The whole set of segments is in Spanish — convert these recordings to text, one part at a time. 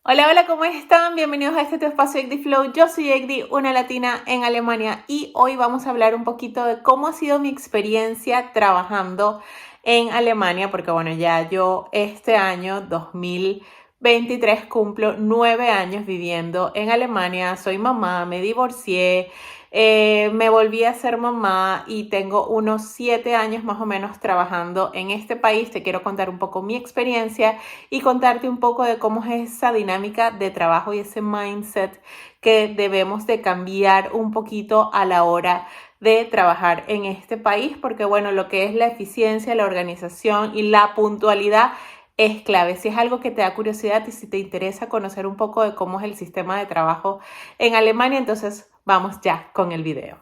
Hola, hola, ¿cómo están? Bienvenidos a este tu espacio Egdi Flow. Yo soy Egdi, una latina en Alemania, y hoy vamos a hablar un poquito de cómo ha sido mi experiencia trabajando en Alemania, porque bueno, ya yo este año 2023 cumplo 9 años viviendo en Alemania. Soy mamá, me divorcié, me volví a ser mamá y tengo unos 7 años más o menos trabajando en este país. Te quiero contar un poco mi experiencia y contarte un poco de cómo es esa dinámica de trabajo y ese mindset que debemos de cambiar un poquito a la hora de trabajar en este país, porque bueno, lo que es la eficiencia, la organización y la puntualidad es clave. Si es algo que te da curiosidad y si te interesa conocer un poco de cómo es el sistema de trabajo en Alemania, entonces vamos ya con el video.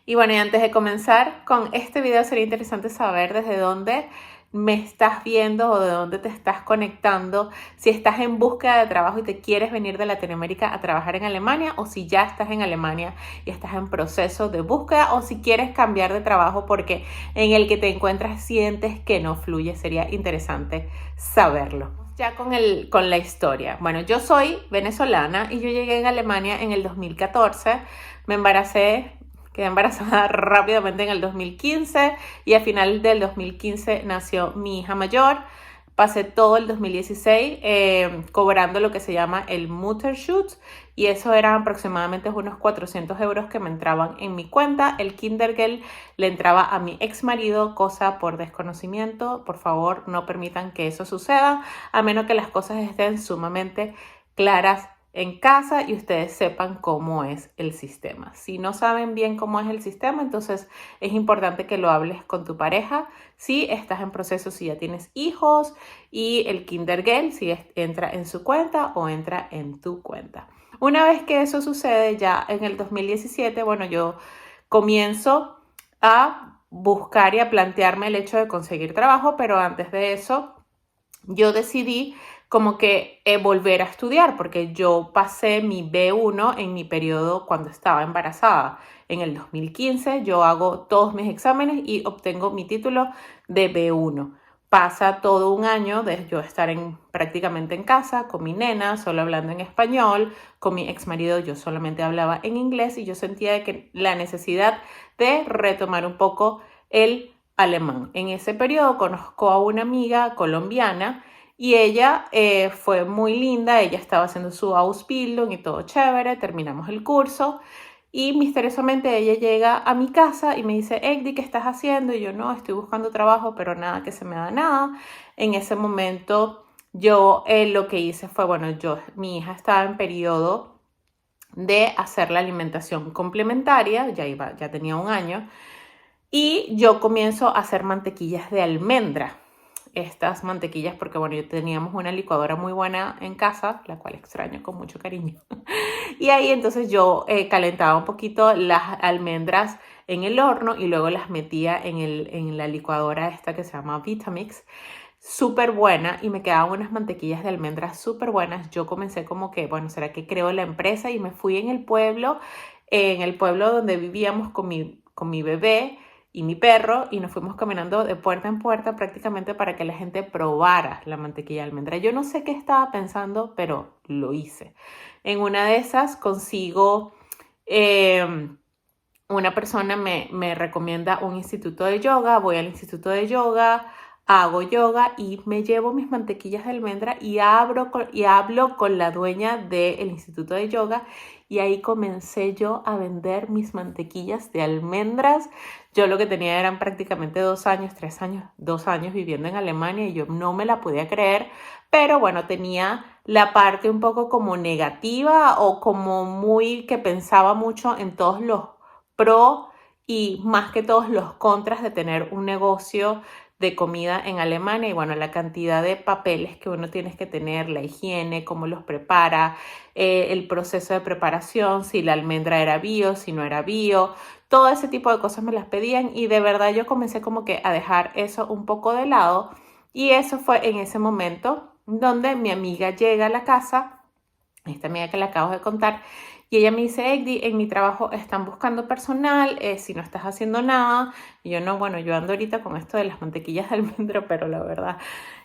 Y bueno, y antes de comenzar con este video, sería interesante saber desde dónde me estás viendo o de dónde te estás conectando, si estás en búsqueda de trabajo y te quieres venir de Latinoamérica a trabajar en Alemania, o si ya estás en Alemania y estás en proceso de búsqueda, o si quieres cambiar de trabajo porque en el que te encuentras sientes que no fluye. Sería interesante saberlo. Ya con la historia. Bueno, yo soy venezolana y yo llegué en Alemania en el 2014, me embaracé. Quedé embarazada rápidamente en el 2015 y a final del 2015 nació mi hija mayor. Pasé todo el 2016 cobrando lo que se llama el Mutterschutz, y eso eran aproximadamente unos 400 euros que me entraban en mi cuenta. El Kindergeld le entraba a mi ex marido, cosa por desconocimiento. Por favor, no permitan que eso suceda, a menos que las cosas estén sumamente claras en casa y ustedes sepan cómo es el sistema. Si no saben bien cómo es el sistema, entonces es importante que lo hables con tu pareja. Si estás en proceso, si ya tienes hijos, y el Kindergeld, si entra en su cuenta o entra en tu cuenta. Una vez que eso sucede, ya en el 2017, bueno, yo comienzo a buscar y a plantearme el hecho de conseguir trabajo, pero antes de eso yo decidí como que volver a estudiar, porque yo pasé mi B1 en mi periodo cuando estaba embarazada. En el 2015 yo hago todos mis exámenes y obtengo mi título de B1. Pasa todo un año de yo estar prácticamente en casa con mi nena, solo hablando en español. Con mi ex marido yo solamente hablaba en inglés, y yo sentía que la necesidad de retomar un poco el alemán. En ese periodo conozco a una amiga colombiana y ella fue muy linda. Ella estaba haciendo su Ausbildung y todo chévere. Terminamos el curso y misteriosamente ella llega a mi casa y me dice: Egdi, ¿qué estás haciendo? Y yo: no, estoy buscando trabajo, pero nada, que se me da nada. En ese momento yo lo que hice fue, bueno, mi hija estaba en periodo de hacer la alimentación complementaria, ya tenía un año, y yo comienzo a hacer mantequillas de almendra. Estas mantequillas, porque bueno, yo teníamos una licuadora muy buena en casa, la cual extraño con mucho cariño. Y ahí entonces yo calentaba un poquito las almendras en el horno y luego las metía en la licuadora esta que se llama Vitamix. Súper buena, y me quedaban unas mantequillas de almendras súper buenas. Yo comencé como que, bueno, ¿será que creo la empresa? Y me fui en el pueblo donde vivíamos con mi bebé y mi perro, y nos fuimos caminando de puerta en puerta prácticamente para que la gente probara la mantequilla de almendra. Yo no sé qué estaba pensando, pero lo hice. En una de esas consigo, una persona me recomienda un instituto de yoga. Voy al instituto de yoga, hago yoga y me llevo mis mantequillas de almendra y hablo con la dueña del instituto de yoga, y ahí comencé yo a vender mis mantequillas de almendras. Yo lo que tenía eran prácticamente 2 años, 3 años, 2 años viviendo en Alemania, y yo no me la podía creer, pero bueno, tenía la parte un poco como negativa, o como muy que pensaba mucho en todos los pro y más que todos los contras de tener un negocio de comida en Alemania. Y bueno, la cantidad de papeles que uno tiene que tener, la higiene, cómo los prepara, el proceso de preparación, si la almendra era bio, si no era bio, todo ese tipo de cosas me las pedían, y de verdad yo comencé como que a dejar eso un poco de lado. Y eso fue en ese momento donde mi amiga llega a la casa, esta amiga que le acabo de contar, y ella me dice: Egdi, en mi trabajo están buscando personal, si no estás haciendo nada. Y yo: no, bueno, yo ando ahorita con esto de las mantequillas de almendra, pero la verdad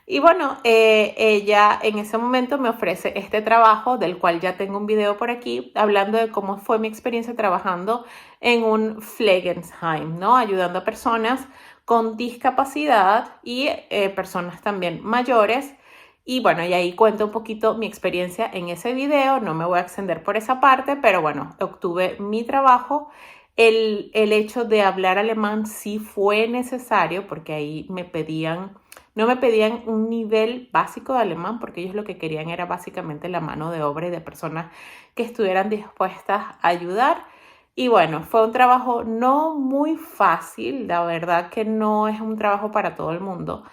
Y bueno, ella en ese momento me ofrece este trabajo, del cual ya tengo un video por aquí, hablando de cómo fue mi experiencia trabajando en un Pflegeheim, ¿no? Ayudando a personas con discapacidad y personas también mayores. Y bueno, y ahí cuento un poquito mi experiencia en ese video, no me voy a extender por esa parte, pero bueno, obtuve mi trabajo. El hecho de hablar alemán sí fue necesario porque ahí no me pedían un nivel básico de alemán porque ellos lo que querían era básicamente la mano de obra y de personas que estuvieran dispuestas a ayudar. Y bueno, fue un trabajo no muy fácil, la verdad que no es un trabajo para todo el mundo,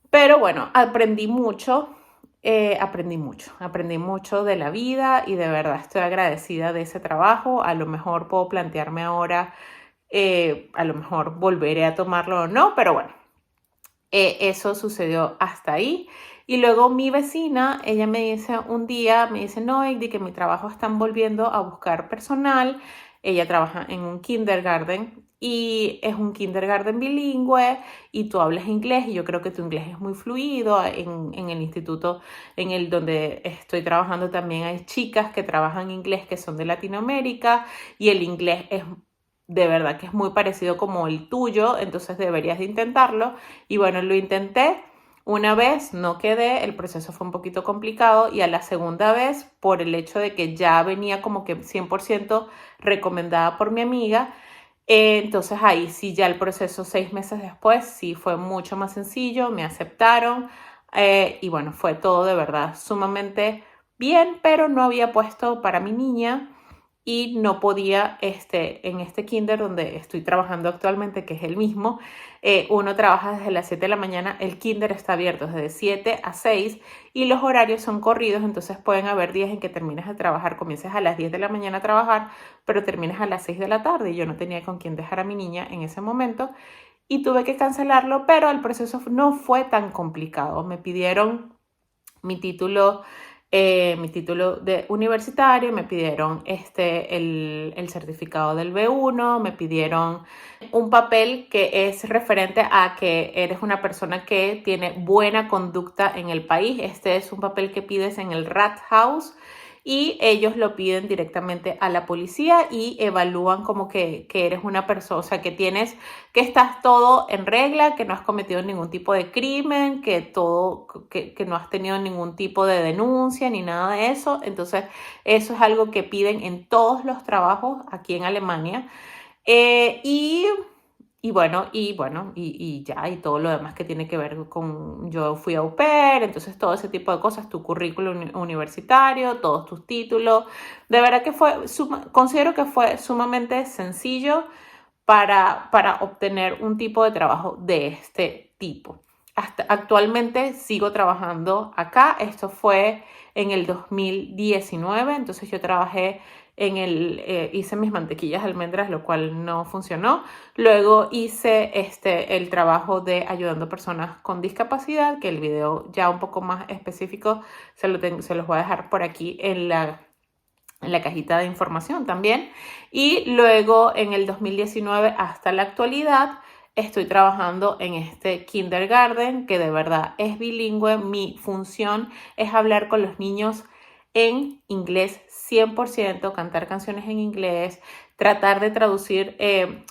pero bueno, aprendí mucho de la vida y de verdad estoy agradecida de ese trabajo. A lo mejor puedo plantearme ahora, a lo mejor volveré a tomarlo o no, pero bueno, eso sucedió hasta ahí. Y luego mi vecina, ella me dice un día, me dice, no, Egdy, que mi trabajo están volviendo a buscar personal. Ella trabaja en un kindergarten y es un kindergarten bilingüe y tú hablas inglés y yo creo que tu inglés es muy fluido. En el instituto en el donde estoy trabajando también hay chicas que trabajan inglés que son de Latinoamérica y el inglés es de verdad que es muy parecido como el tuyo, entonces deberías de intentarlo. Y bueno, lo intenté una vez, no quedé, el proceso fue un poquito complicado y a la segunda vez, por el hecho de que ya venía como que 100% recomendada por mi amiga, entonces ahí sí ya el proceso 6 meses después sí fue mucho más sencillo, me aceptaron y bueno, fue todo de verdad sumamente bien, pero no había puesto para mi niña y no podía, en este kinder donde estoy trabajando actualmente, que es el mismo, uno trabaja desde las 7 de la mañana, el kinder está abierto desde 7 a 6 y los horarios son corridos, entonces pueden haber días en que termines de trabajar, comiences a las 10 de la mañana a trabajar, pero termines a las 6 de la tarde y yo no tenía con quién dejar a mi niña en ese momento y tuve que cancelarlo, pero el proceso no fue tan complicado. Me pidieron mi título, mi título de universitario, me pidieron el certificado del B1, me pidieron un papel que es referente a que eres una persona que tiene buena conducta en el país. Este es un papel que pides en el Rathaus y ellos lo piden directamente a la policía y evalúan como que eres una persona, o sea, que estás todo en regla, que no has cometido ningún tipo de crimen, que no has tenido ningún tipo de denuncia ni nada de eso. Entonces, eso es algo que piden en todos los trabajos aquí en Alemania. Eh, y y ya, y todo lo demás que tiene que ver con, yo fui au pair, entonces todo ese tipo de cosas, tu currículum universitario, todos tus títulos, de verdad que considero que fue sumamente sencillo para obtener un tipo de trabajo de este tipo. Hasta actualmente sigo trabajando acá, esto fue en el 2019, entonces yo trabajé hice mis mantequillas de almendras, lo cual no funcionó. Luego hice el trabajo de ayudando a personas con discapacidad, que el video ya un poco más específico se los voy a dejar por aquí en la cajita de información también. Y luego en el 2019 hasta la actualidad estoy trabajando en este kindergarten que de verdad es bilingüe. Mi función es hablar con los niños en inglés 100%, cantar canciones en inglés, tratar de traducir.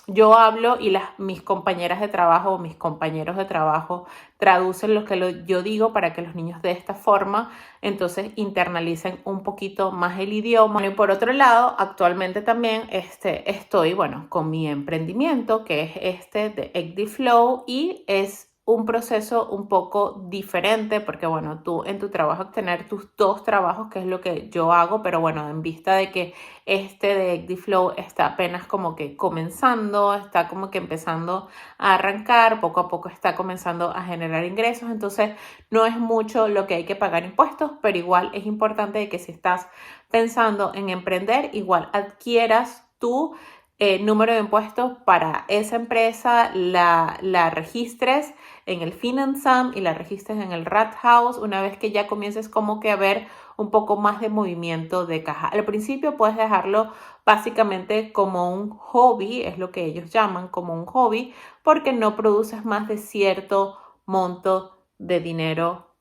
Yo hablo y mis compañeras de trabajo o mis compañeros de trabajo traducen lo que yo digo para que los niños de esta forma entonces internalicen un poquito más el idioma. Bueno, y por otro lado, actualmente también estoy, bueno, con mi emprendimiento que es de Egdy Flow y es un proceso un poco diferente porque, bueno, tú en tu trabajo tener tus dos trabajos, que es lo que yo hago, pero bueno, en vista de que de Egdy Flow está apenas como que comenzando, está como que empezando a arrancar, poco a poco está comenzando a generar ingresos, entonces no es mucho lo que hay que pagar impuestos, pero igual es importante que si estás pensando en emprender, igual adquieras tu número de impuestos para esa empresa, la registres en el Finanzamt y la registres en el Rathaus una vez que ya comiences como que a ver un poco más de movimiento de caja. Al principio puedes dejarlo básicamente como un hobby, es lo que ellos llaman como un hobby, porque no produces más de cierto monto de dinero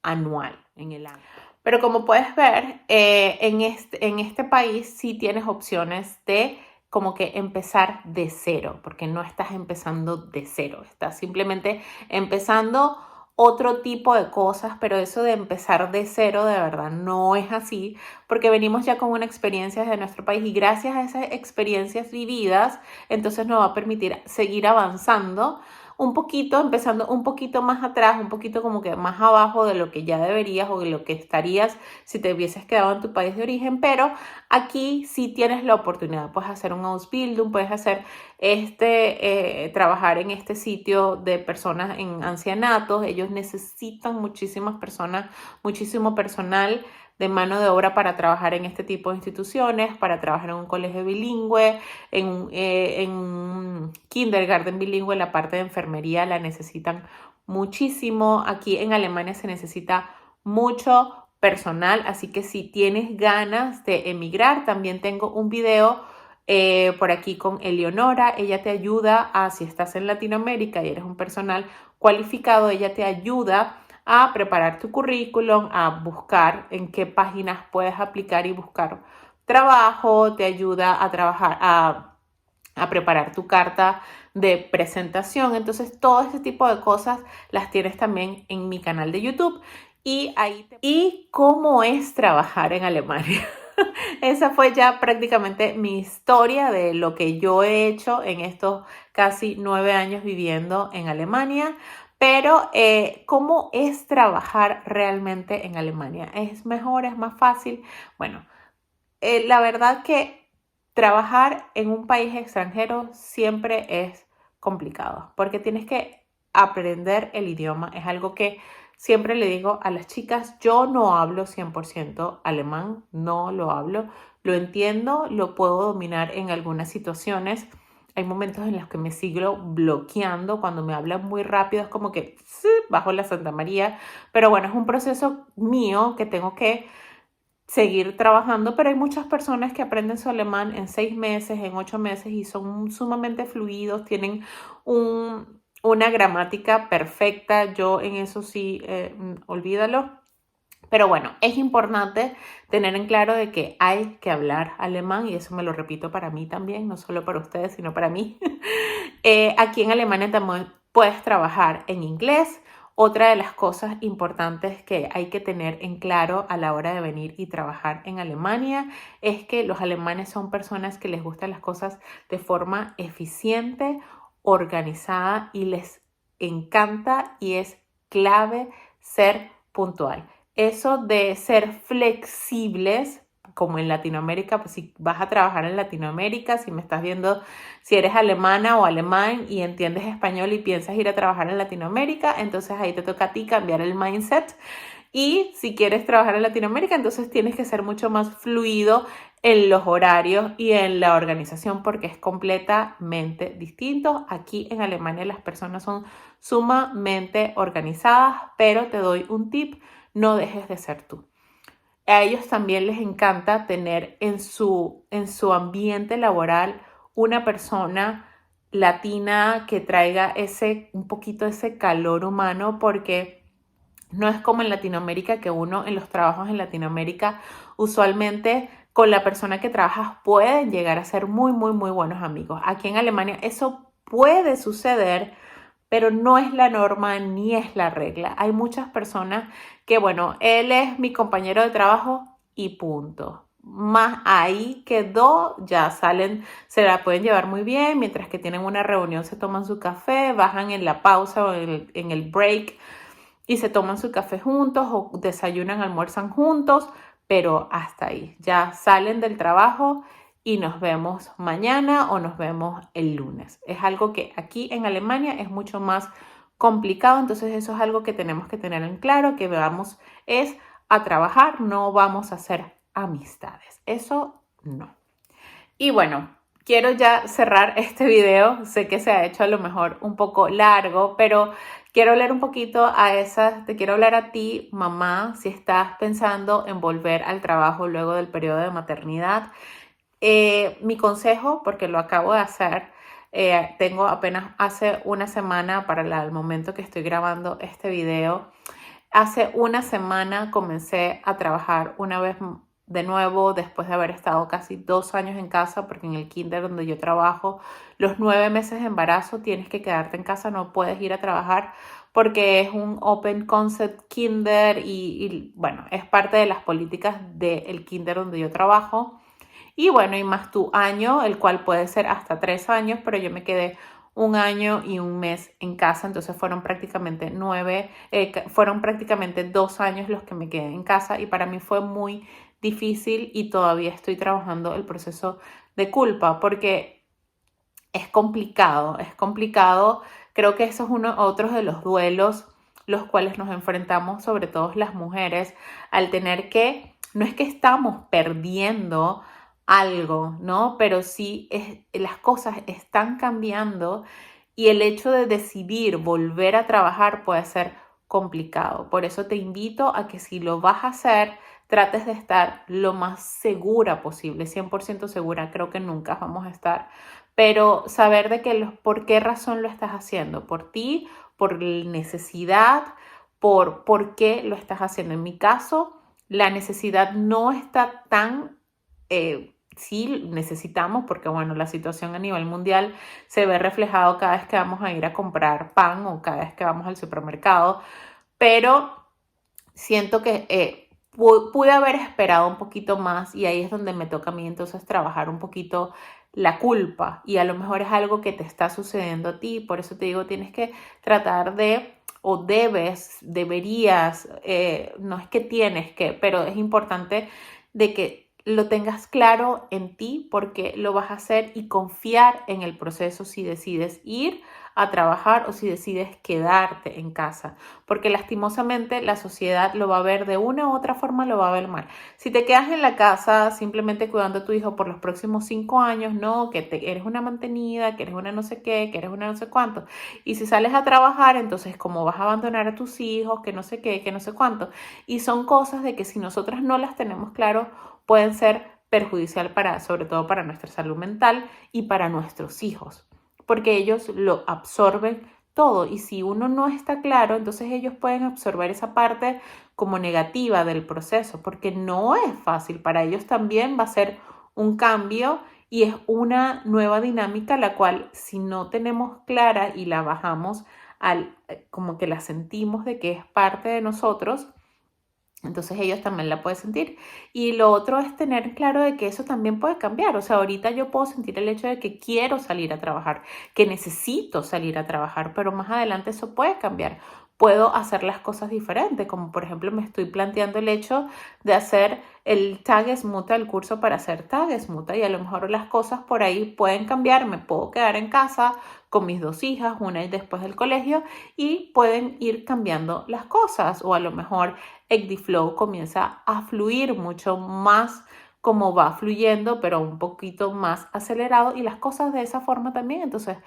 anual en el año. Pero como puedes ver, en este país sí tienes opciones de como que empezar de cero, porque no estás empezando de cero, estás simplemente empezando otro tipo de cosas, pero eso de empezar de cero de verdad no es así, porque venimos ya con una experiencia de nuestro país y gracias a esas experiencias vividas, entonces nos va a permitir seguir avanzando un poquito, empezando un poquito más atrás, un poquito como que más abajo de lo que ya deberías o de lo que estarías si te hubieses quedado en tu país de origen, pero aquí sí tienes la oportunidad, puedes hacer un Ausbildung, puedes hacer trabajar en este sitio de personas en ancianatos, ellos necesitan muchísimas personas, muchísimo personal de mano de obra para trabajar en este tipo de instituciones, para trabajar en un colegio bilingüe, en un kindergarten bilingüe, la parte de enfermería la necesitan muchísimo. Aquí en Alemania se necesita mucho personal, así que si tienes ganas de emigrar, también tengo un video por aquí con Eleonora. Ella te ayuda si estás en Latinoamérica y eres un personal cualificado, ella te ayuda a preparar tu currículum, a buscar en qué páginas puedes aplicar y buscar trabajo, te ayuda a trabajar, a preparar tu carta de presentación. Entonces, todo ese tipo de cosas las tienes también en mi canal de YouTube. ¿Y cómo es trabajar en Alemania? Esa fue ya prácticamente mi historia de lo que yo he hecho en estos casi 9 años viviendo en Alemania. Pero, ¿cómo es trabajar realmente en Alemania? ¿Es mejor? ¿Es más fácil? Bueno, la verdad que trabajar en un país extranjero siempre es complicado porque tienes que aprender el idioma. Es algo que siempre le digo a las chicas, yo no hablo 100% alemán, no lo hablo, lo entiendo, lo puedo dominar en algunas situaciones. Hay momentos en los que me sigo bloqueando cuando me hablan muy rápido, es como que bajo la Santa María, pero bueno, es un proceso mío que tengo que seguir trabajando, pero hay muchas personas que aprenden su alemán en 6 meses, en 8 meses y son sumamente fluidos, tienen una gramática perfecta. Yo en eso sí, olvídalo. Pero bueno, es importante tener en claro de que hay que hablar alemán y eso me lo repito para mí también, no solo para ustedes, sino para mí. Aquí en Alemania también puedes trabajar en inglés. Otra de las cosas importantes que hay que tener en claro a la hora de venir y trabajar en Alemania es que los alemanes son personas que les gustan las cosas de forma eficiente, organizada y les encanta y es clave ser puntual. Eso de ser flexibles, como en Latinoamérica, pues si vas a trabajar en Latinoamérica, si me estás viendo, si eres alemana o alemán y entiendes español y piensas ir a trabajar en Latinoamérica, entonces ahí te toca a ti cambiar el mindset. Y si quieres trabajar en Latinoamérica, entonces tienes que ser mucho más fluido en los horarios y en la organización porque es completamente distinto. Aquí en Alemania las personas son sumamente organizadas, pero te doy un tip, no dejes de ser tú. A ellos también les encanta tener en su ambiente laboral una persona latina que traiga un poquito ese calor humano porque no es como en Latinoamérica que uno en los trabajos en Latinoamérica usualmente con la persona que trabajas pueden llegar a ser muy, muy, muy buenos amigos. Aquí en Alemania eso puede suceder, pero no es la norma ni es la regla. Hay muchas personas que, bueno, él es mi compañero de trabajo y punto. Más ahí quedó, ya salen, se la pueden llevar muy bien, mientras que tienen una reunión se toman su café, bajan en la pausa o en el break y se toman su café juntos o desayunan, almuerzan juntos, pero hasta ahí. Ya salen del trabajo y nos vemos mañana o nos vemos el lunes. Es algo que aquí en Alemania es mucho más complicado, entonces eso es algo que tenemos que tener en claro, que vamos es a trabajar, no vamos a hacer amistades. Eso no. Y bueno, quiero ya cerrar este video. Sé que se ha hecho a lo mejor un poco largo, pero quiero hablar un poquito te quiero hablar a ti, mamá, si estás pensando en volver al trabajo luego del periodo de maternidad. Mi consejo, porque lo acabo de hacer, Tengo apenas hace una semana, para el momento que estoy grabando este video, hace una semana comencé a trabajar una vez de nuevo después de haber estado casi 2 años en casa, porque en el kinder donde yo trabajo, los 9 meses de embarazo tienes que quedarte en casa, no puedes ir a trabajar porque es un Open Concept Kinder y bueno, es parte de las políticas del kinder donde yo trabajo. Y bueno, y más tu año, el cual puede ser hasta 3 años, pero yo me quedé 1 año y 1 mes en casa, entonces fueron prácticamente 2 años los que me quedé en casa y para mí fue muy difícil y todavía estoy trabajando el proceso de culpa porque es complicado, es complicado. Creo que eso es otro de los duelos los cuales nos enfrentamos, sobre todo las mujeres, al tener que, no es que estamos perdiendo algo, ¿no? Pero sí las cosas están cambiando y el hecho de decidir volver a trabajar puede ser complicado. Por eso te invito a que si lo vas a hacer, trates de estar lo más segura posible, 100% segura, creo que nunca vamos a estar, pero saber de que por qué razón lo estás haciendo, por ti, por necesidad, por qué lo estás haciendo. En mi caso, la necesidad no está tan, sí necesitamos, porque bueno, la situación a nivel mundial se ve reflejado cada vez que vamos a ir a comprar pan o cada vez que vamos al supermercado, pero siento que pude haber esperado un poquito más y ahí es donde me toca a mí entonces trabajar un poquito la culpa y a lo mejor es algo que te está sucediendo a ti, por eso te digo, tienes que tratar de o deberías, no es que tienes que, pero es importante de que lo tengas claro en ti porque lo vas a hacer y confiar en el proceso si decides ir a trabajar o si decides quedarte en casa, porque lastimosamente la sociedad lo va a ver de una u otra forma, lo va a ver mal. Si te quedas en la casa simplemente cuidando a tu hijo por los próximos 5 años, no, que eres una mantenida, que eres una no sé qué, que eres una no sé cuánto, y si sales a trabajar, entonces cómo vas a abandonar a tus hijos, que no sé qué, que no sé cuánto, y son cosas de que si nosotras no las tenemos claro, pueden ser perjudicial sobre todo para nuestra salud mental y para nuestros hijos, porque ellos lo absorben todo y si uno no está claro, entonces ellos pueden absorber esa parte como negativa del proceso, porque no es fácil, para ellos también va a ser un cambio y es una nueva dinámica la cual si no tenemos clara y la bajamos como que la sentimos de que es parte de nosotros, entonces ellos también la pueden sentir. Y lo otro es tener claro de que eso también puede cambiar. O sea, ahorita yo puedo sentir el hecho de que quiero salir a trabajar, que necesito salir a trabajar, pero más adelante eso puede cambiar. Puedo hacer las cosas diferentes, como por ejemplo me estoy planteando el hecho de hacer el Tag Smuta, el curso para hacer Tag Smuta, y a lo mejor las cosas por ahí pueden cambiar. Me puedo quedar en casa con mis 2 hijas, una y después del colegio, y pueden ir cambiando las cosas, o a lo mejor EgdiFlow comienza a fluir mucho más como va fluyendo, pero un poquito más acelerado y las cosas de esa forma también, entonces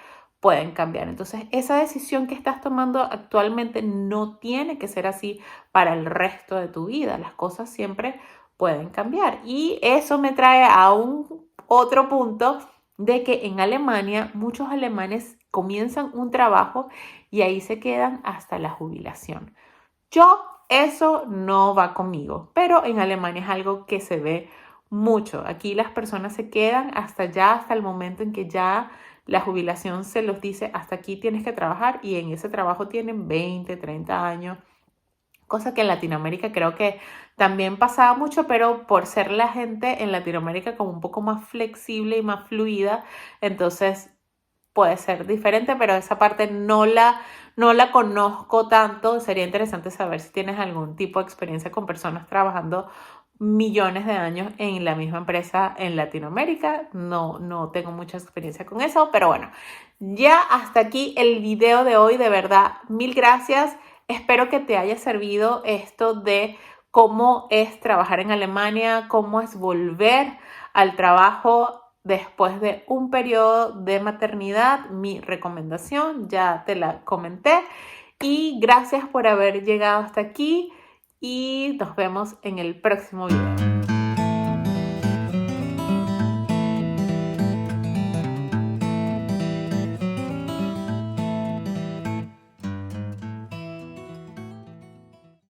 pueden cambiar. Entonces, esa decisión que estás tomando actualmente no tiene que ser así para el resto de tu vida. Las cosas siempre pueden cambiar. Y eso me trae a un otro punto de que en Alemania muchos alemanes comienzan un trabajo y ahí se quedan hasta la jubilación. Eso no va conmigo, pero en Alemania es algo que se ve mucho. Aquí las personas se quedan hasta el momento en que ya la jubilación se los dice, hasta aquí tienes que trabajar y en ese trabajo tienen 20, 30 años, cosa que en Latinoamérica creo que también pasaba mucho, pero por ser la gente en Latinoamérica como un poco más flexible y más fluida, entonces puede ser diferente, pero esa parte no la conozco tanto. Sería interesante saber si tienes algún tipo de experiencia con personas trabajando millones de años en la misma empresa en Latinoamérica. No tengo mucha experiencia con eso, pero bueno, ya hasta aquí el video de hoy. De verdad, mil gracias. Espero que te haya servido esto de cómo es trabajar en Alemania, cómo es volver al trabajo después de un periodo de maternidad. Mi recomendación ya te la comenté y gracias por haber llegado hasta aquí y nos vemos en el próximo video.